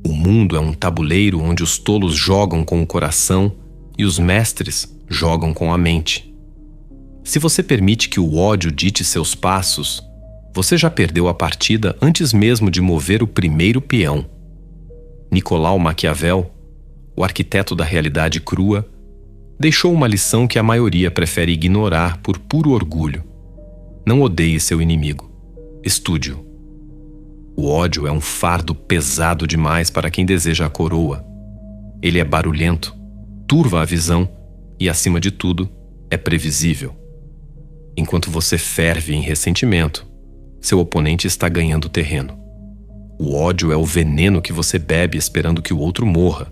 O mundo é um tabuleiro onde os tolos jogam com o coração e os mestres jogam com a mente. Se você permite que o ódio dite seus passos, você já perdeu a partida antes mesmo de mover o primeiro peão. Nicolau Maquiavel, o arquiteto da realidade crua, deixou uma lição que a maioria prefere ignorar por puro orgulho. Não odeie seu inimigo. Estude-o. O ódio é um fardo pesado demais para quem deseja a coroa. Ele é barulhento, turva a visão e, acima de tudo, é previsível. Enquanto você ferve em ressentimento, seu oponente está ganhando terreno. O ódio é o veneno que você bebe esperando que o outro morra.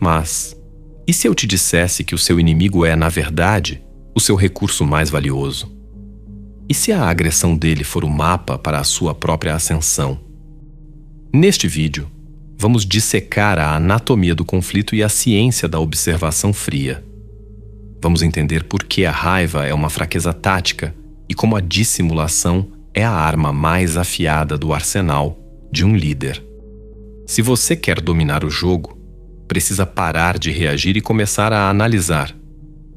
Mas, e se eu te dissesse que o seu inimigo é, na verdade, o seu recurso mais valioso? E se a agressão dele for o mapa para a sua própria ascensão? Neste vídeo, vamos dissecar a anatomia do conflito e a ciência da observação fria. Vamos entender por que a raiva é uma fraqueza tática e como a dissimulação é a arma mais afiada do arsenal de um líder. Se você quer dominar o jogo, precisa parar de reagir e começar a analisar.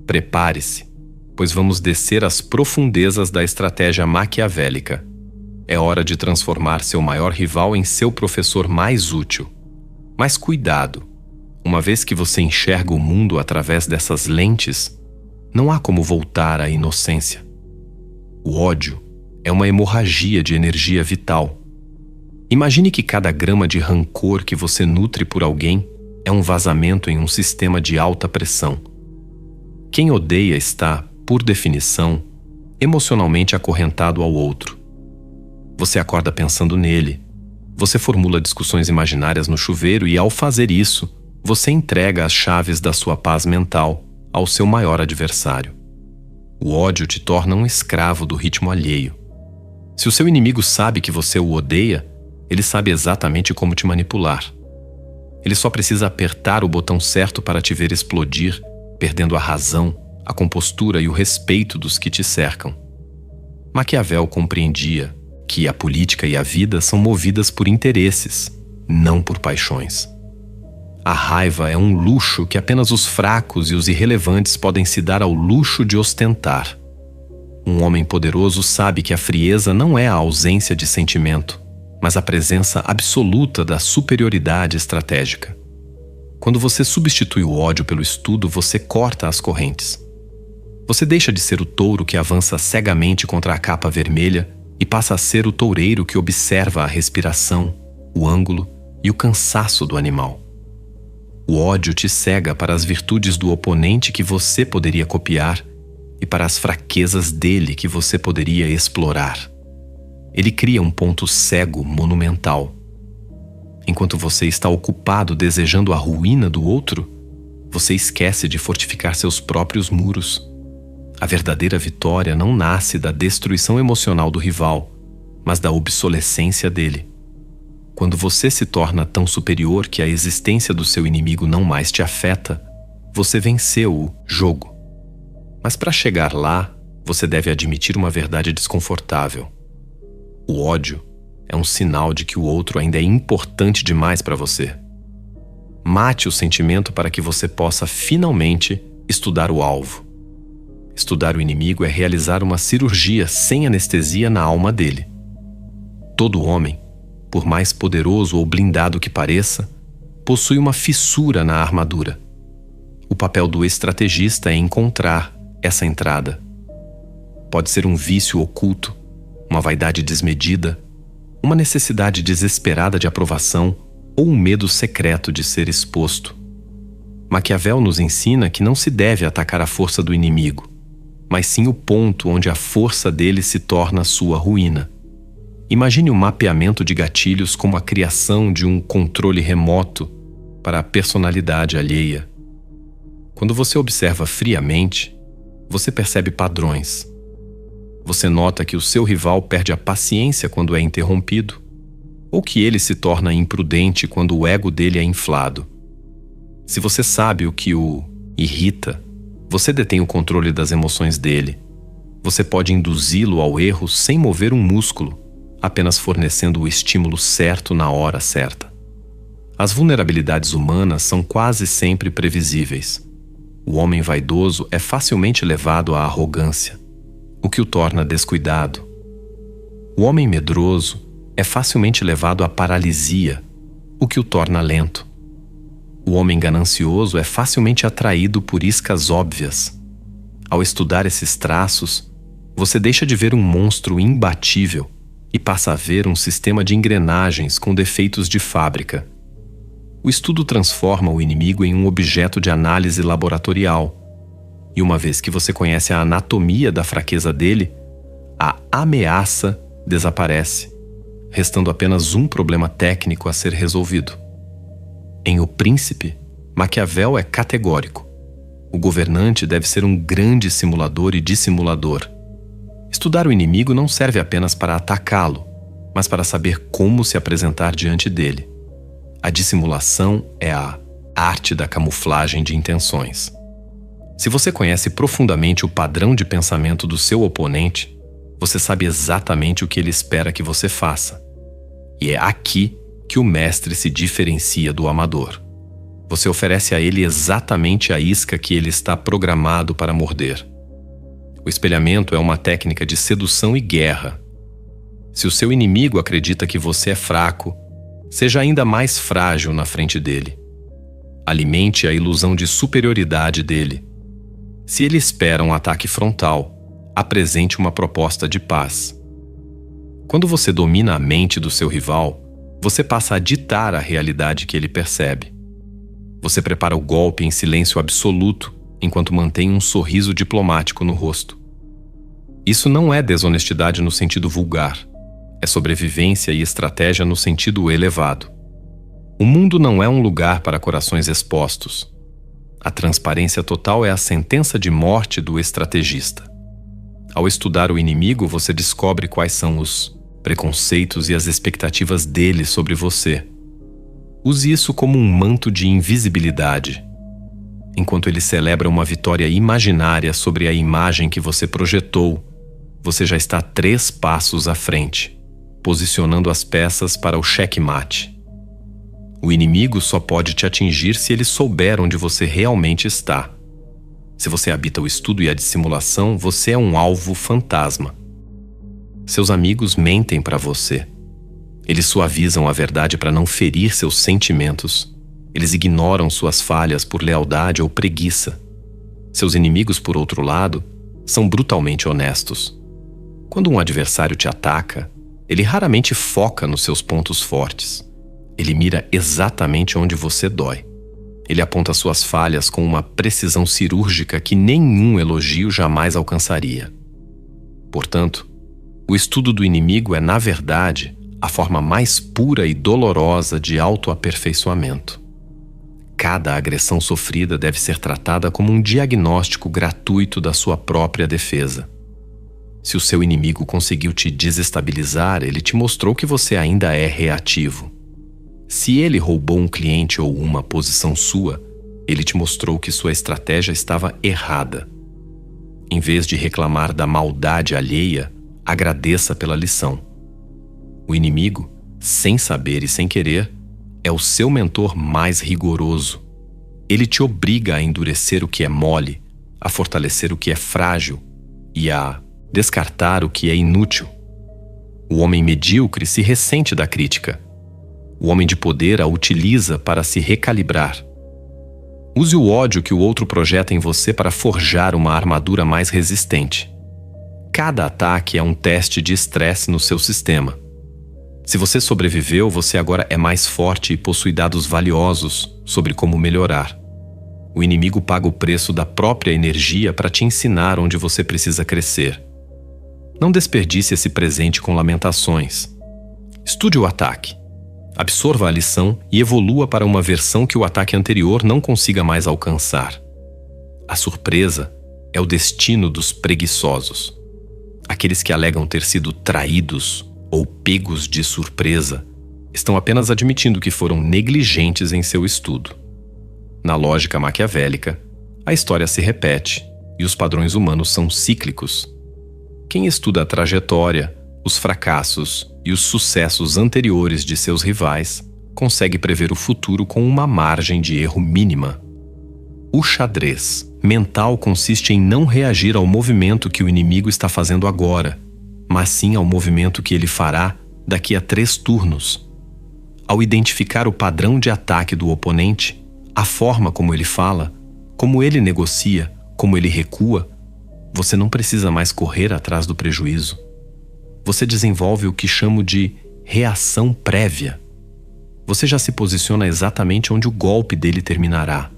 Prepare-se, pois vamos descer às profundezas da estratégia maquiavélica. É hora de transformar seu maior rival em seu professor mais útil. Mas cuidado, uma vez que você enxerga o mundo através dessas lentes, não há como voltar à inocência. O ódio é uma hemorragia de energia vital. Imagine que cada grama de rancor que você nutre por alguém é um vazamento em um sistema de alta pressão. Quem odeia está, por definição, emocionalmente acorrentado ao outro. Você acorda pensando nele. Você formula discussões imaginárias no chuveiro e, ao fazer isso, você entrega as chaves da sua paz mental ao seu maior adversário. O ódio te torna um escravo do ritmo alheio. Se o seu inimigo sabe que você o odeia, ele sabe exatamente como te manipular. Ele só precisa apertar o botão certo para te ver explodir, perdendo a razão, a compostura e o respeito dos que te cercam. Maquiavel compreendia que a política e a vida são movidas por interesses, não por paixões. A raiva é um luxo que apenas os fracos e os irrelevantes podem se dar ao luxo de ostentar. Um homem poderoso sabe que a frieza não é a ausência de sentimento, mas a presença absoluta da superioridade estratégica. Quando você substitui o ódio pelo estudo, você corta as correntes. Você deixa de ser o touro que avança cegamente contra a capa vermelha e passa a ser o toureiro que observa a respiração, o ângulo e o cansaço do animal. O ódio te cega para as virtudes do oponente que você poderia copiar e para as fraquezas dele que você poderia explorar. Ele cria um ponto cego monumental. Enquanto você está ocupado desejando a ruína do outro, você esquece de fortificar seus próprios muros. A verdadeira vitória não nasce da destruição emocional do rival, mas da obsolescência dele. Quando você se torna tão superior que a existência do seu inimigo não mais te afeta, você venceu o jogo. Mas para chegar lá, você deve admitir uma verdade desconfortável. O ódio é um sinal de que o outro ainda é importante demais para você. Mate o sentimento para que você possa finalmente estudar o alvo. Estudar o inimigo é realizar uma cirurgia sem anestesia na alma dele. Todo homem, por mais poderoso ou blindado que pareça, possui uma fissura na armadura. O papel do estrategista é encontrar essa entrada. Pode ser um vício oculto, uma vaidade desmedida, uma necessidade desesperada de aprovação ou um medo secreto de ser exposto. Maquiavel nos ensina que não se deve atacar a força do inimigo, mas sim o ponto onde a força dele se torna sua ruína. Imagine o mapeamento de gatilhos como a criação de um controle remoto para a personalidade alheia. Quando você observa friamente, você percebe padrões. Você nota que o seu rival perde a paciência quando é interrompido, ou que ele se torna imprudente quando o ego dele é inflado. Se você sabe o que o irrita, você detém o controle das emoções dele. Você pode induzi-lo ao erro sem mover um músculo, apenas fornecendo o estímulo certo na hora certa. As vulnerabilidades humanas são quase sempre previsíveis. O homem vaidoso é facilmente levado à arrogância, o que o torna descuidado. O homem medroso é facilmente levado à paralisia, o que o torna lento. O homem ganancioso é facilmente atraído por iscas óbvias. Ao estudar esses traços, você deixa de ver um monstro imbatível e passa a ver um sistema de engrenagens com defeitos de fábrica. O estudo transforma o inimigo em um objeto de análise laboratorial. E uma vez que você conhece a anatomia da fraqueza dele, a ameaça desaparece, restando apenas um problema técnico a ser resolvido. Em O Príncipe, Maquiavel é categórico. O governante deve ser um grande simulador e dissimulador. Estudar o inimigo não serve apenas para atacá-lo, mas para saber como se apresentar diante dele. A dissimulação é a arte da camuflagem de intenções. Se você conhece profundamente o padrão de pensamento do seu oponente, você sabe exatamente o que ele espera que você faça. E é aqui que o mestre se diferencia do amador. Você oferece a ele exatamente a isca que ele está programado para morder. O espelhamento é uma técnica de sedução e guerra. Se o seu inimigo acredita que você é fraco, seja ainda mais frágil na frente dele. Alimente a ilusão de superioridade dele. Se ele espera um ataque frontal, apresente uma proposta de paz. Quando você domina a mente do seu rival, você passa a ditar a realidade que ele percebe. Você prepara o golpe em silêncio absoluto, enquanto mantém um sorriso diplomático no rosto. Isso não é desonestidade no sentido vulgar. É sobrevivência e estratégia no sentido elevado. O mundo não é um lugar para corações expostos. A transparência total é a sentença de morte do estrategista. Ao estudar o inimigo, você descobre quais são os preconceitos e as expectativas dele sobre você. Use isso como um manto de invisibilidade, enquanto ele celebra uma vitória imaginária sobre a imagem que você projetou. Você já está 3 passos à frente, posicionando as peças para o checkmate. O inimigo só pode te atingir se ele souber onde você realmente está. Se você habita o estudo e a dissimulação, você é um alvo fantasma. Seus amigos mentem para você. Eles suavizam a verdade para não ferir seus sentimentos. Eles ignoram suas falhas por lealdade ou preguiça. Seus inimigos, por outro lado, são brutalmente honestos. Quando um adversário te ataca, ele raramente foca nos seus pontos fortes. Ele mira exatamente onde você dói. Ele aponta suas falhas com uma precisão cirúrgica que nenhum elogio jamais alcançaria. Portanto, o estudo do inimigo é, na verdade, a forma mais pura e dolorosa de autoaperfeiçoamento. Cada agressão sofrida deve ser tratada como um diagnóstico gratuito da sua própria defesa. Se o seu inimigo conseguiu te desestabilizar, ele te mostrou que você ainda é reativo. Se ele roubou um cliente ou uma posição sua, ele te mostrou que sua estratégia estava errada. Em vez de reclamar da maldade alheia, agradeça pela lição. O inimigo, sem saber e sem querer, é o seu mentor mais rigoroso. Ele te obriga a endurecer o que é mole, a fortalecer o que é frágil e a descartar o que é inútil. O homem medíocre se ressente da crítica. O homem de poder a utiliza para se recalibrar. Use o ódio que o outro projeta em você para forjar uma armadura mais resistente. Cada ataque é um teste de estresse no seu sistema. Se você sobreviveu, você agora é mais forte e possui dados valiosos sobre como melhorar. O inimigo paga o preço da própria energia para te ensinar onde você precisa crescer. Não desperdice esse presente com lamentações. Estude o ataque. Absorva a lição e evolua para uma versão que o ataque anterior não consiga mais alcançar. A surpresa é o destino dos preguiçosos. Aqueles que alegam ter sido traídos ou pegos de surpresa estão apenas admitindo que foram negligentes em seu estudo. Na lógica maquiavélica, a história se repete e os padrões humanos são cíclicos. Quem estuda a trajetória, os fracassos e os sucessos anteriores de seus rivais consegue prever o futuro com uma margem de erro mínima. O xadrez mental consiste em não reagir ao movimento que o inimigo está fazendo agora, mas sim ao movimento que ele fará daqui a 3 turnos. Ao identificar o padrão de ataque do oponente, a forma como ele fala, como ele negocia, como ele recua, você não precisa mais correr atrás do prejuízo. Você desenvolve o que chamo de reação prévia. Você já se posiciona exatamente onde o golpe dele terminará.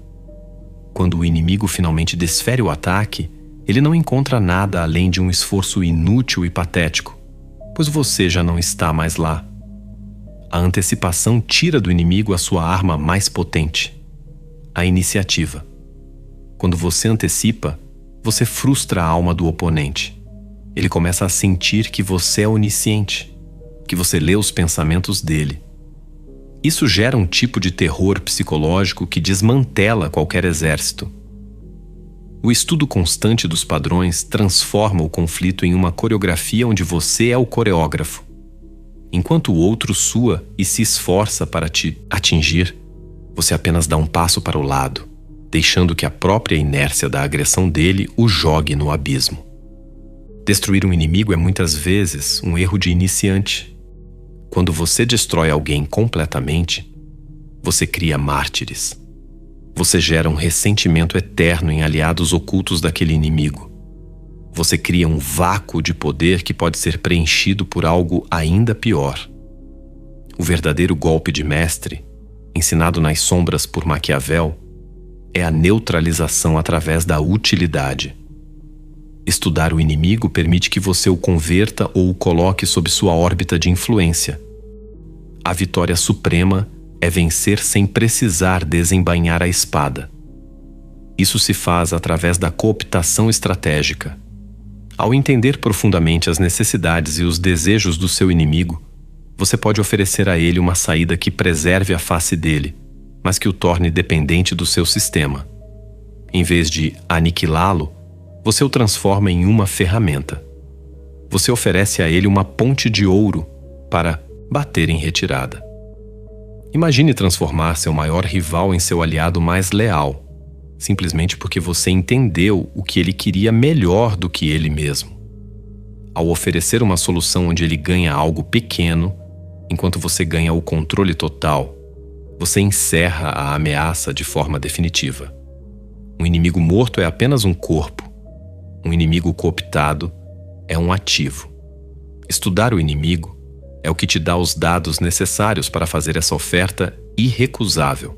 Quando o inimigo finalmente desfere o ataque, ele não encontra nada além de um esforço inútil e patético, pois você já não está mais lá. A antecipação tira do inimigo a sua arma mais potente, a iniciativa. Quando você antecipa, você frustra a alma do oponente. Ele começa a sentir que você é onisciente, que você lê os pensamentos dele. Isso gera um tipo de terror psicológico que desmantela qualquer exército. O estudo constante dos padrões transforma o conflito em uma coreografia onde você é o coreógrafo. Enquanto o outro sua e se esforça para te atingir, você apenas dá um passo para o lado, deixando que a própria inércia da agressão dele o jogue no abismo. Destruir um inimigo é muitas vezes um erro de iniciante. Quando você destrói alguém completamente, você cria mártires. Você gera um ressentimento eterno em aliados ocultos daquele inimigo. Você cria um vácuo de poder que pode ser preenchido por algo ainda pior. O verdadeiro golpe de mestre, ensinado nas sombras por Maquiavel, é a neutralização através da utilidade. Estudar o inimigo permite que você o converta ou o coloque sob sua órbita de influência. A vitória suprema é vencer sem precisar desembainhar a espada. Isso se faz através da cooptação estratégica. Ao entender profundamente as necessidades e os desejos do seu inimigo, você pode oferecer a ele uma saída que preserve a face dele, mas que o torne dependente do seu sistema. Em vez de aniquilá-lo, você o transforma em uma ferramenta. Você oferece a ele uma ponte de ouro para bater em retirada. Imagine transformar seu maior rival em seu aliado mais leal, simplesmente porque você entendeu o que ele queria melhor do que ele mesmo. Ao oferecer uma solução onde ele ganha algo pequeno, enquanto você ganha o controle total, você encerra a ameaça de forma definitiva. Um inimigo morto é apenas um corpo. Um inimigo cooptado é um ativo. Estudar o inimigo é o que te dá os dados necessários para fazer essa oferta irrecusável.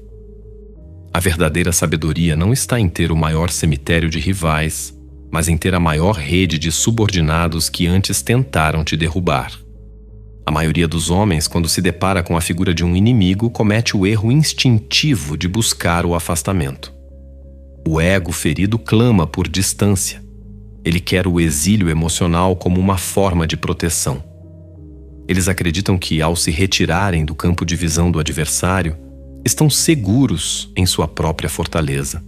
A verdadeira sabedoria não está em ter o maior cemitério de rivais, mas em ter a maior rede de subordinados que antes tentaram te derrubar. A maioria dos homens, quando se depara com a figura de um inimigo, comete o erro instintivo de buscar o afastamento. O ego ferido clama por distância. Ele quer o exílio emocional como uma forma de proteção. Eles acreditam que, ao se retirarem do campo de visão do adversário, estão seguros em sua própria fortaleza.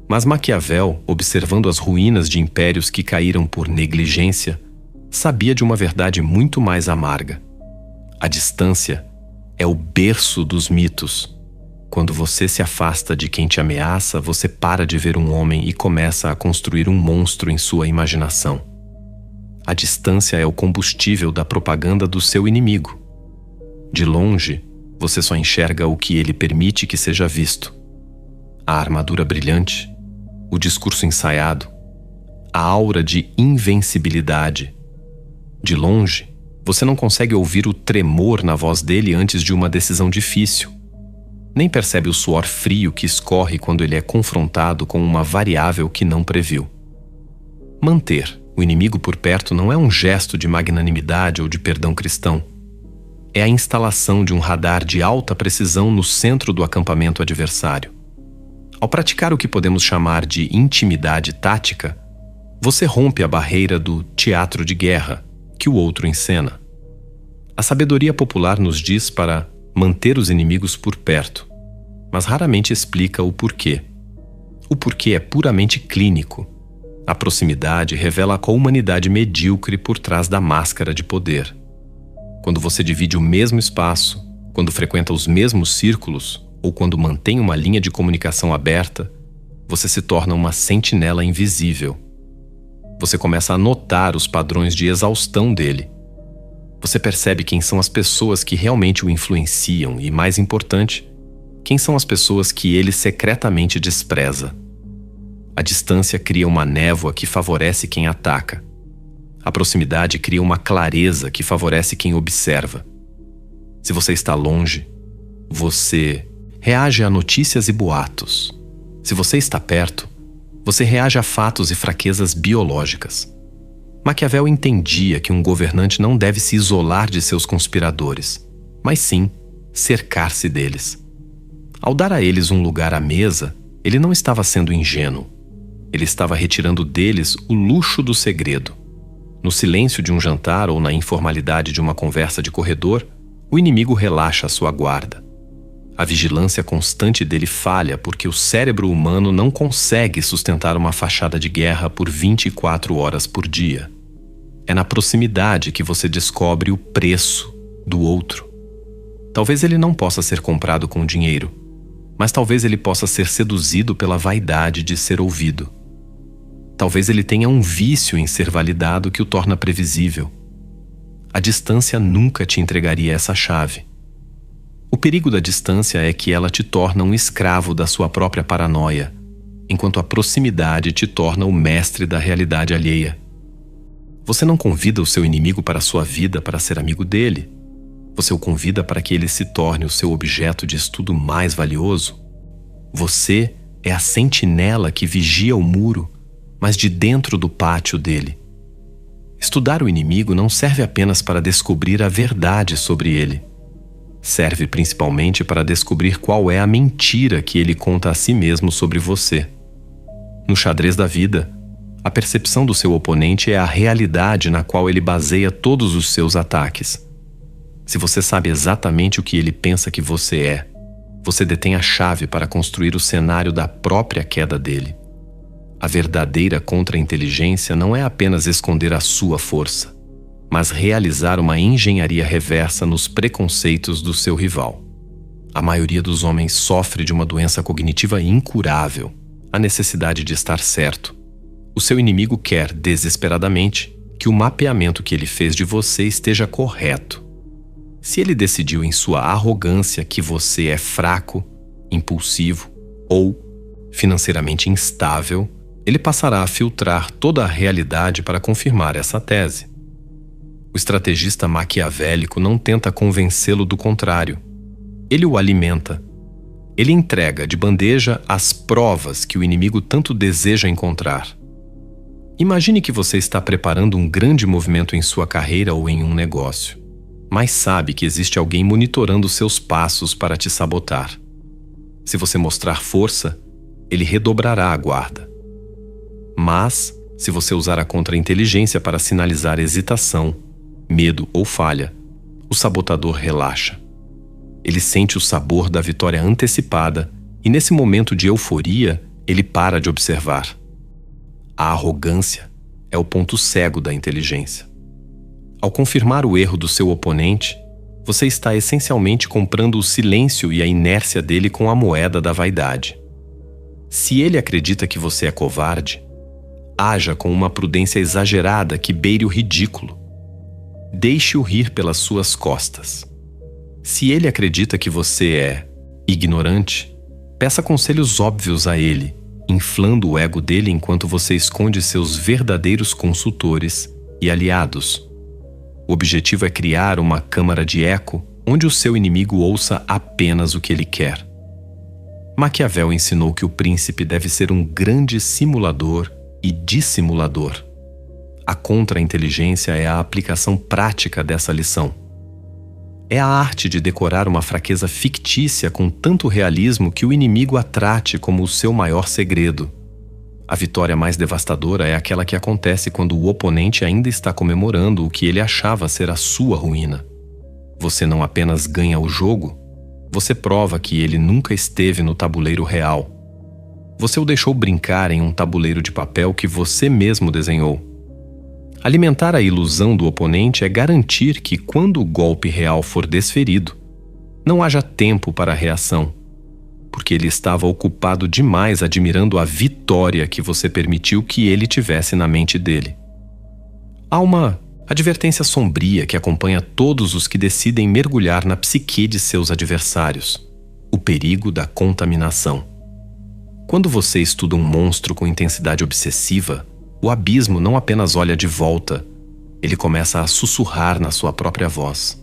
Mas Maquiavel, observando as ruínas de impérios que caíram por negligência, sabia de uma verdade muito mais amarga. A distância é o berço dos mitos. Quando você se afasta de quem te ameaça, você para de ver um homem e começa a construir um monstro em sua imaginação. A distância é o combustível da propaganda do seu inimigo. De longe, você só enxerga o que ele permite que seja visto. A armadura brilhante, o discurso ensaiado, a aura de invencibilidade. De longe, você não consegue ouvir o tremor na voz dele antes de uma decisão difícil. Nem percebe o suor frio que escorre quando ele é confrontado com uma variável que não previu. Manter o inimigo por perto não é um gesto de magnanimidade ou de perdão cristão. É a instalação de um radar de alta precisão no centro do acampamento adversário. Ao praticar o que podemos chamar de intimidade tática, você rompe a barreira do teatro de guerra que o outro encena. A sabedoria popular nos diz para manter os inimigos por perto, mas raramente explica o porquê. O porquê é puramente clínico. A proximidade revela a humanidade medíocre por trás da máscara de poder. Quando você divide o mesmo espaço, Quando frequenta os mesmos círculos ou quando mantém uma linha de comunicação aberta, você se torna uma sentinela invisível. Você começa a notar os padrões de exaustão dele. Você percebe quem são as pessoas que realmente o influenciam e, mais importante, quem são as pessoas que ele secretamente despreza. A distância cria uma névoa que favorece quem ataca. A proximidade cria uma clareza que favorece quem observa. Se você está longe, você reage a notícias e boatos. Se você está perto, você reage a fatos e fraquezas biológicas. Maquiavel entendia que um governante não deve se isolar de seus conspiradores, mas sim cercar-se deles. Ao dar a eles um lugar à mesa, ele não estava sendo ingênuo. Ele estava retirando deles o luxo do segredo. No silêncio de um jantar ou na informalidade de uma conversa de corredor, o inimigo relaxa a sua guarda. A vigilância constante dele falha porque o cérebro humano não consegue sustentar uma fachada de guerra por 24 horas por dia. É na proximidade que você descobre o preço do outro. Talvez ele não possa ser comprado com dinheiro, mas talvez ele possa ser seduzido pela vaidade de ser ouvido. Talvez ele tenha um vício em ser validado que o torna previsível. A distância nunca te entregaria essa chave. O perigo da distância é que ela te torna um escravo da sua própria paranoia, enquanto a proximidade te torna o mestre da realidade alheia. Você não convida o seu inimigo para a sua vida para ser amigo dele. Você o convida para que ele se torne o seu objeto de estudo mais valioso. Você é a sentinela que vigia o muro, mas de dentro do pátio dele. Estudar o inimigo não serve apenas para descobrir a verdade sobre ele. Serve principalmente para descobrir qual é a mentira que ele conta a si mesmo sobre você. No xadrez da vida, a percepção do seu oponente é a realidade na qual ele baseia todos os seus ataques. Se você sabe exatamente o que ele pensa que você é, você detém a chave para construir o cenário da própria queda dele. A verdadeira contra-inteligência não é apenas esconder a sua força, mas realizar uma engenharia reversa nos preconceitos do seu rival. A maioria dos homens sofre de uma doença cognitiva incurável, a necessidade de estar certo. O seu inimigo quer, desesperadamente, que o mapeamento que ele fez de você esteja correto. Se ele decidiu em sua arrogância que você é fraco, impulsivo ou financeiramente instável, ele passará a filtrar toda a realidade para confirmar essa tese. O estrategista maquiavélico não tenta convencê-lo do contrário. Ele o alimenta. Ele entrega de bandeja as provas que o inimigo tanto deseja encontrar. Imagine que você está preparando um grande movimento em sua carreira ou em um negócio, mas sabe que existe alguém monitorando seus passos para te sabotar. Se você mostrar força, ele redobrará a guarda. Mas, se você usar a contra-inteligência para sinalizar hesitação, medo ou falha, o sabotador relaxa. Ele sente o sabor da vitória antecipada e, nesse momento de euforia, ele para de observar. A arrogância é o ponto cego da inteligência. Ao confirmar o erro do seu oponente, você está essencialmente comprando o silêncio e a inércia dele com a moeda da vaidade. Se ele acredita que você é covarde, haja com uma prudência exagerada que beire o ridículo. Deixe-o rir pelas suas costas. Se ele acredita que você é ignorante, peça conselhos óbvios a ele, inflando o ego dele enquanto você esconde seus verdadeiros consultores e aliados. O objetivo é criar uma câmara de eco onde o seu inimigo ouça apenas o que ele quer. Maquiavel ensinou que o príncipe deve ser um grande simulador e dissimulador. A contra-inteligência é a aplicação prática dessa lição. É a arte de decorar uma fraqueza fictícia com tanto realismo que o inimigo a trate como o seu maior segredo. A vitória mais devastadora é aquela que acontece quando o oponente ainda está comemorando o que ele achava ser a sua ruína. Você não apenas ganha o jogo, você prova que ele nunca esteve no tabuleiro real. Você o deixou brincar em um tabuleiro de papel que você mesmo desenhou. Alimentar a ilusão do oponente é garantir que, quando o golpe real for desferido, Não haja tempo para a reação, porque ele estava ocupado demais admirando a vitória que você permitiu que ele tivesse na mente dele. Há uma advertência sombria que acompanha todos os que decidem mergulhar na psique de seus adversários: o perigo da contaminação. Quando você estuda um monstro com intensidade obsessiva, o abismo não apenas olha de volta, ele começa a sussurrar na sua própria voz.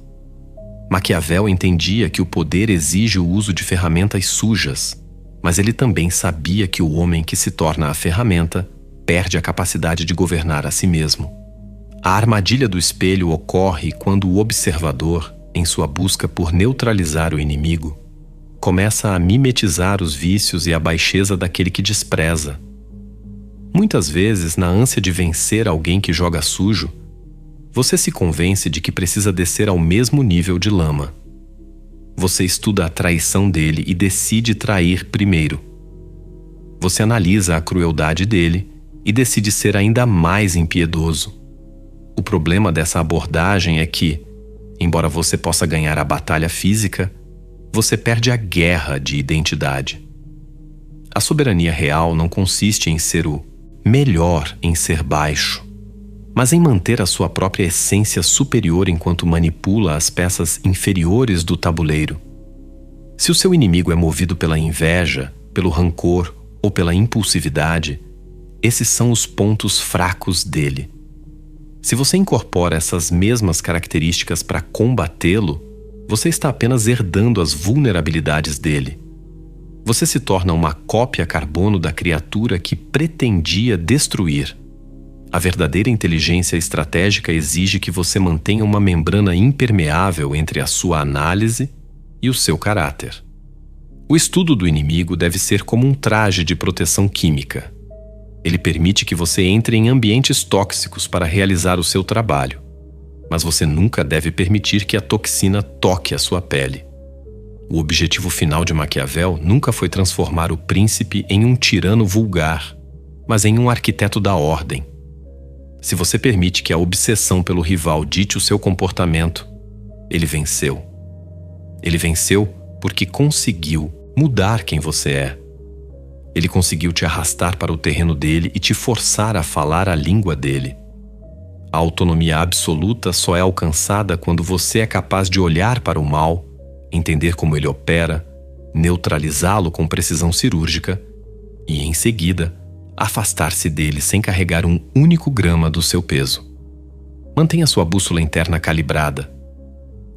Maquiavel entendia que o poder exige o uso de ferramentas sujas, mas ele também sabia que o homem que se torna a ferramenta perde a capacidade de governar a si mesmo. A armadilha do espelho ocorre quando o observador, em sua busca por neutralizar o inimigo, começa a mimetizar os vícios e a baixeza daquele que despreza. Muitas vezes, na ânsia de vencer alguém que joga sujo, você se convence de que precisa descer ao mesmo nível de lama. Você estuda a traição dele e decide trair primeiro. Você analisa a crueldade dele e decide ser ainda mais impiedoso. O problema dessa abordagem é que, embora você possa ganhar a batalha física, você perde a guerra de identidade. A soberania real não consiste em ser o melhor em ser baixo, mas em manter a sua própria essência superior enquanto manipula as peças inferiores do tabuleiro. Se o seu inimigo é movido pela inveja, pelo rancor ou pela impulsividade, esses são os pontos fracos dele. Se você incorpora essas mesmas características para combatê-lo, você está apenas herdando as vulnerabilidades dele. Você se torna uma cópia carbono da criatura que pretendia destruir. A verdadeira inteligência estratégica exige que você mantenha uma membrana impermeável entre a sua análise e o seu caráter. O estudo do inimigo deve ser como um traje de proteção química. Ele permite que você entre em ambientes tóxicos para realizar o seu trabalho, mas você nunca deve permitir que a toxina toque a sua pele. O objetivo final de Maquiavel nunca foi transformar o príncipe em um tirano vulgar, mas em um arquiteto da ordem. Se você permite que a obsessão pelo rival dite o seu comportamento, ele venceu. Ele venceu porque conseguiu mudar quem você é. Ele conseguiu te arrastar para o terreno dele e te forçar a falar a língua dele. A autonomia absoluta só é alcançada quando você é capaz de olhar para o mal, entender como ele opera, neutralizá-lo com precisão cirúrgica e, em seguida, afastar-se dele sem carregar um único grama do seu peso. Mantenha sua bússola interna calibrada.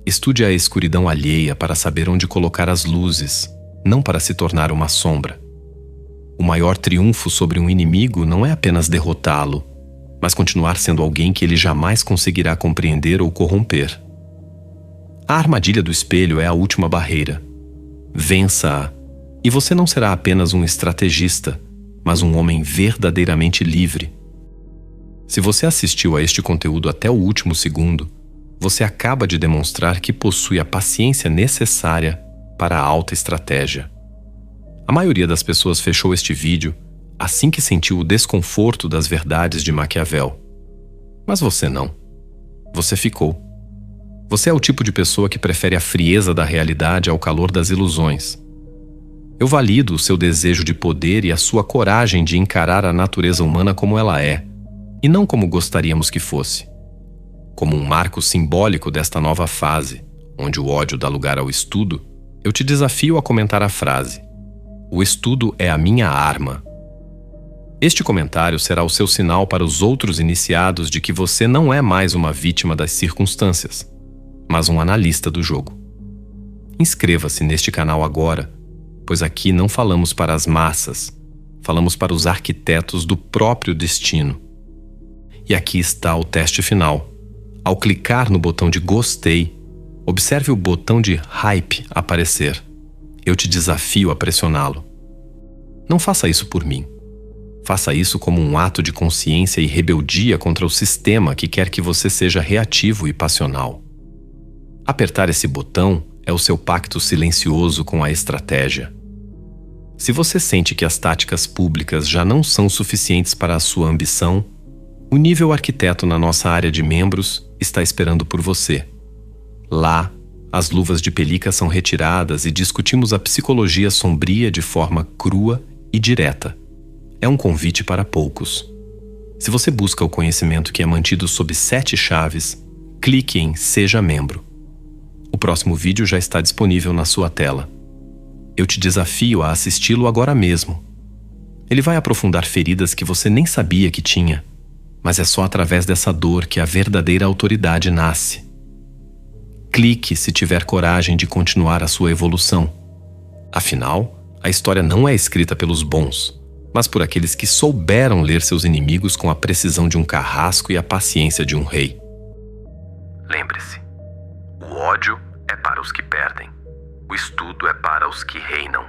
Estude a escuridão alheia para saber onde colocar as luzes, não para se tornar uma sombra. O maior triunfo sobre um inimigo não é apenas derrotá-lo, mas continuar sendo alguém que ele jamais conseguirá compreender ou corromper. A armadilha do espelho é a última barreira. Vença-a, e você não será apenas um estrategista, mas um homem verdadeiramente livre. Se você assistiu a este conteúdo até o último segundo, você acaba de demonstrar que possui a paciência necessária para a alta estratégia. A maioria das pessoas fechou este vídeo assim que sentiu o desconforto das verdades de Maquiavel. Mas você não. Você ficou. Você é o tipo de pessoa que prefere a frieza da realidade ao calor das ilusões. Eu valido o seu desejo de poder e a sua coragem de encarar a natureza humana como ela é, e não como gostaríamos que fosse. Como um marco simbólico desta nova fase, onde o ódio dá lugar ao estudo, eu te desafio a comentar a frase: "O estudo é a minha arma". Este comentário será o seu sinal para os outros iniciados de que você não é mais uma vítima das circunstâncias, mas um analista do jogo. Inscreva-se neste canal agora, pois aqui não falamos para as massas, falamos para os arquitetos do próprio destino. E aqui está o teste final. Ao clicar no botão de gostei, observe o botão de hype aparecer. Eu te desafio a pressioná-lo. Não faça isso por mim. Faça isso como um ato de consciência e rebeldia contra o sistema que quer que você seja reativo e passional. Apertar esse botão é o seu pacto silencioso com a estratégia. Se você sente que as táticas públicas já não são suficientes para a sua ambição, o nível arquiteto na nossa área de membros está esperando por você. Lá, As luvas de pelica são retiradas e discutimos a psicologia sombria de forma crua e direta. É um convite para poucos. Se você busca o conhecimento que é mantido sob 7 chaves, clique em Seja Membro. O próximo vídeo já está disponível na sua tela. Eu te desafio a assisti-lo agora mesmo. Ele vai aprofundar feridas que você nem sabia que tinha, mas é só através dessa dor que a verdadeira autoridade nasce. Clique se tiver coragem de continuar a sua evolução. Afinal, a história não é escrita pelos bons, mas por aqueles que souberam ler seus inimigos com a precisão de um carrasco e a paciência de um rei. Lembre-se, o ódio é para os que perdem, o estudo é para os que reinam.